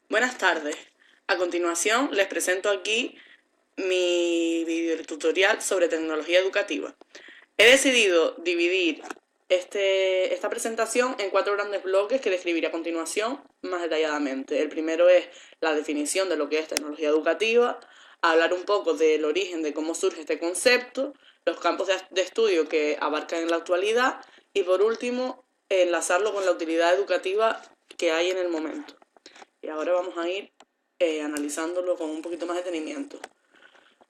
Buenas tardes. A continuación les presento aquí mi videotutorial sobre tecnología educativa. He decidido dividir esta presentación en 4 grandes bloques que describiré a continuación más detalladamente. El primero es la definición de lo que es tecnología educativa, hablar un poco del origen de cómo surge este concepto, los campos de estudio que abarcan en la actualidad y por último enlazarlo con la utilidad educativa que hay en el momento. Y ahora vamos a ir analizándolo con un poquito más de detenimiento.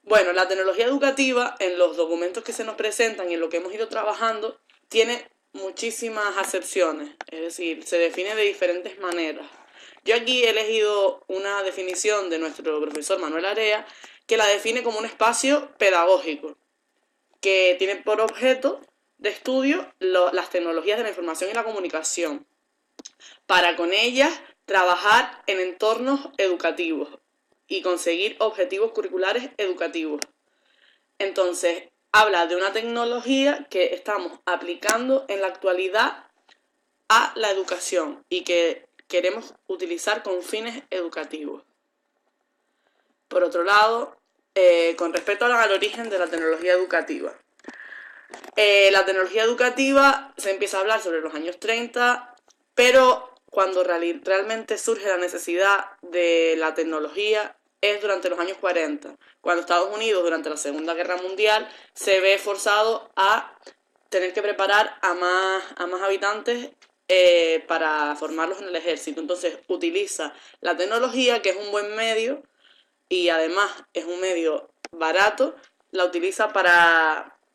Bueno, la tecnología educativa en los documentos que se nos presentan y en lo que hemos ido trabajando tiene muchísimas acepciones, es decir, se define de diferentes maneras. Yo aquí he elegido una definición de nuestro profesor Manuel Area que la define como un espacio pedagógico que tiene por objeto de estudio las tecnologías de la información y la comunicación para con ellas trabajar en entornos educativos y conseguir objetivos curriculares educativos. Entonces, habla de una tecnología que estamos aplicando en la actualidad a la educación y que queremos utilizar con fines educativos. Por otro lado, con respecto al origen de la tecnología educativa. La tecnología educativa se empieza a hablar sobre los años 30, pero cuando realmente surge la necesidad de la tecnología es durante los años 40, cuando Estados Unidos durante la Segunda Guerra Mundial se ve forzado a tener que preparar a más habitantes para formarlos en el ejército. Entonces utiliza la tecnología, que es un buen medio y además es un medio barato, la utiliza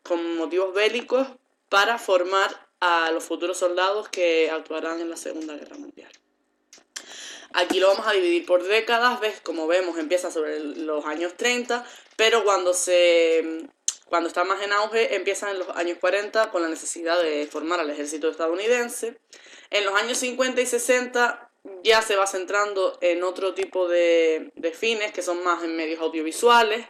con motivos bélicos para formar a los futuros soldados que actuarán en la Segunda Guerra Mundial. Aquí lo vamos a dividir por décadas, ¿ves? Como vemos empieza sobre los años 30, pero cuando está más en auge empieza en los años 40 con la necesidad de formar al ejército estadounidense. En los años 50 y 60 ya se va centrando en otro tipo de fines que son más en medios audiovisuales.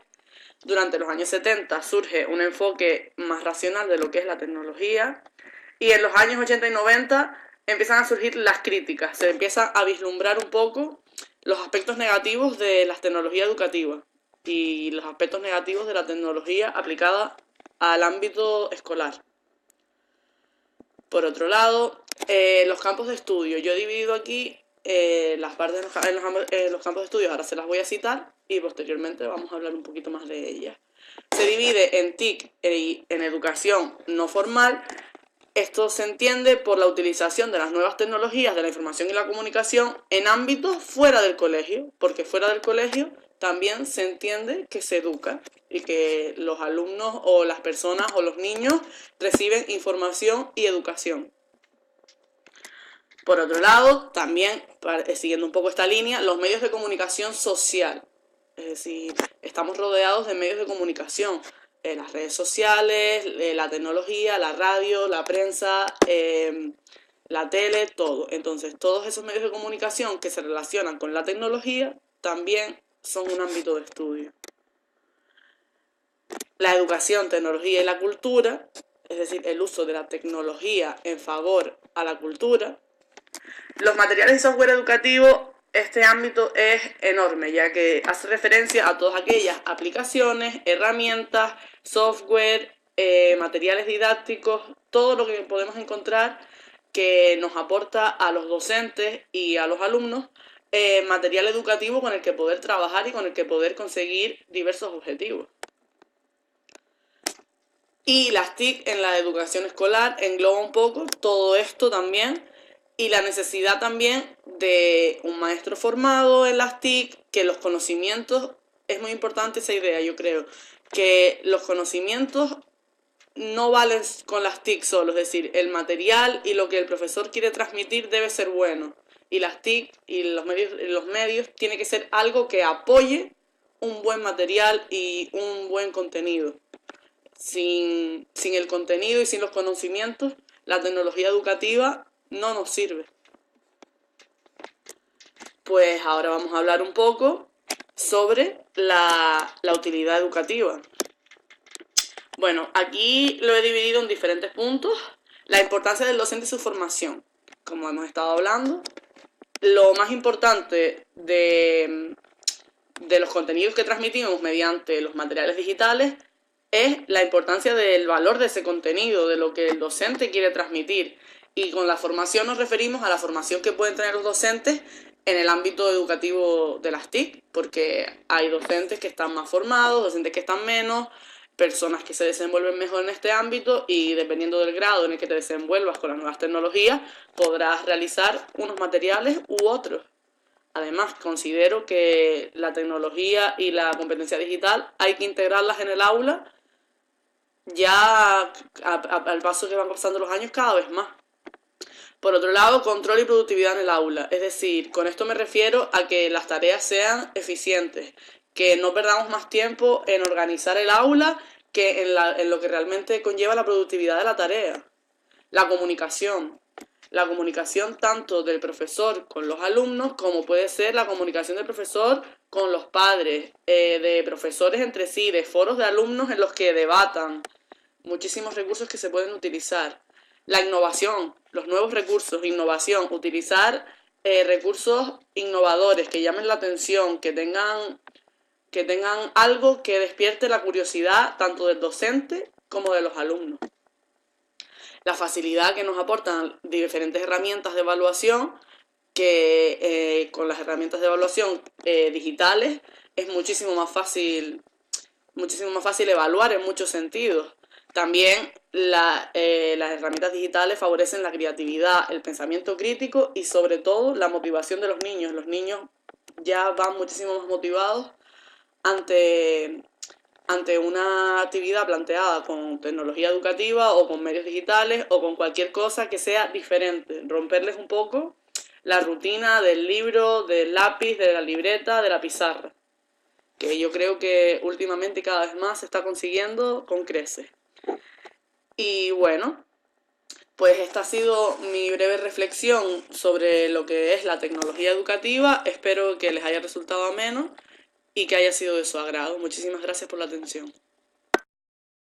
Durante los años 70 surge un enfoque más racional de lo que es la tecnología y en los años 80 y 90 empiezan a surgir las críticas, se empieza a vislumbrar un poco los aspectos negativos de las tecnologías educativas y los aspectos negativos de la tecnología aplicada al ámbito escolar. Por otro lado, los campos de estudio. Yo he dividido aquí las partes de los campos de estudio, ahora se las voy a citar y posteriormente vamos a hablar un poquito más de ellas. Se divide en TIC y en educación no formal. Esto se entiende por la utilización de las nuevas tecnologías de la información y la comunicación en ámbitos fuera del colegio, porque fuera del colegio también se entiende que se educa y que los alumnos o las personas o los niños reciben información y educación. Por otro lado, también, siguiendo un poco esta línea, los medios de comunicación social. Es decir, estamos rodeados de medios de comunicación, las redes sociales, la tecnología, la radio, la prensa, la tele, todo. Entonces, todos esos medios de comunicación que se relacionan con la tecnología también son un ámbito de estudio. La educación, tecnología y la cultura, es decir, el uso de la tecnología en favor a la cultura. Los materiales y software educativo, este ámbito es enorme, ya que hace referencia a todas aquellas aplicaciones, herramientas, software, materiales didácticos, todo lo que podemos encontrar que nos aporta a los docentes y a los alumnos material educativo con el que poder trabajar y con el que poder conseguir diversos objetivos. Y las TIC en la educación escolar engloba un poco todo esto también y la necesidad también de un maestro formado en las TIC, que los conocimientos, es muy importante esa idea, yo creo, que los conocimientos no valen con las TIC solo, es decir, el material y lo que el profesor quiere transmitir debe ser bueno y las TIC y los medios tiene que ser algo que apoye un buen material y un buen contenido. Sin el contenido y sin los conocimientos, la tecnología educativa no nos sirve. Pues ahora vamos a hablar un poco sobre la utilidad educativa. Bueno, aquí lo he dividido en diferentes puntos. La importancia del docente y su formación, como hemos estado hablando. lo más importante de los contenidos que transmitimos mediante los materiales digitales es la importancia del valor de ese contenido, de lo que el docente quiere transmitir. Y con la formación nos referimos a la formación que pueden tener los docentes en el ámbito educativo de las TIC, porque hay docentes que están más formados, docentes que están menos, personas que se desenvuelven mejor en este ámbito, y dependiendo del grado en el que te desenvuelvas con las nuevas tecnologías, podrás realizar unos materiales u otros. Además, considero que la tecnología y la competencia digital hay que integrarlas en el aula ya al paso que van pasando los años cada vez más. Por otro lado, control y productividad en el aula. Es decir, con esto me refiero a que las tareas sean eficientes, que no perdamos más tiempo en organizar el aula que en lo que realmente conlleva la productividad de la tarea. La comunicación. La comunicación tanto del profesor con los alumnos, como puede ser la comunicación del profesor con los padres, de profesores entre sí, de foros de alumnos en los que debatan. Muchísimos recursos que se pueden utilizar. La innovación, los nuevos recursos, innovación, utilizar recursos innovadores que llamen la atención, que tengan algo que despierte la curiosidad tanto del docente como de los alumnos. La facilidad que nos aportan diferentes herramientas de evaluación, que con las herramientas de evaluación digitales es muchísimo más fácil evaluar en muchos sentidos. También las herramientas digitales favorecen la creatividad, el pensamiento crítico y sobre todo la motivación de los niños. Los niños ya van muchísimo más motivados ante una actividad planteada con tecnología educativa o con medios digitales o con cualquier cosa que sea diferente. Romperles un poco la rutina del libro, del lápiz, de la libreta, de la pizarra, que yo creo que últimamente cada vez más se está consiguiendo con creces. Y bueno, pues esta ha sido mi breve reflexión sobre lo que es la tecnología educativa. Espero que les haya resultado ameno y que haya sido de su agrado. Muchísimas gracias por la atención.